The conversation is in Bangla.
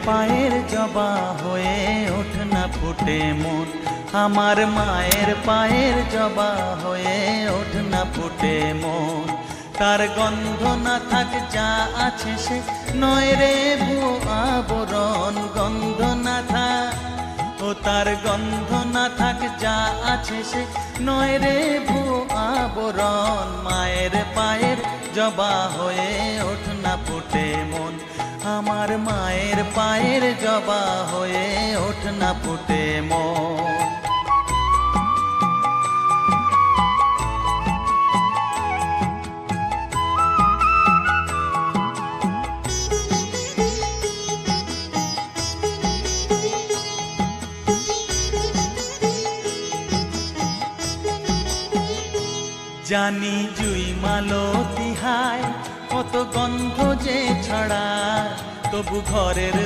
পায়ের জবা হয়ে ওঠ না ফুটে মন, আমার মায়ের পায়ের জবা হয়ে ওঠ না ফুটে মন। তার গন্ধ না থাক যা আছে সে নয় রে ভুয়ো আবরণ, গন্ধ না থাক ও তার গন্ধ না থাক যা আছে সে নয় রে ভুয়ো আবরণ। মায়ের পায়ের জবা হয়ে ওঠ না ফুটে মন, আমার মায়ের পায়ের জবা হয়ে ওঠ না ফুটে মন। জানি জুই মালতী হায় কত গন্ধ যে ছড়ায়, তবু ঘরের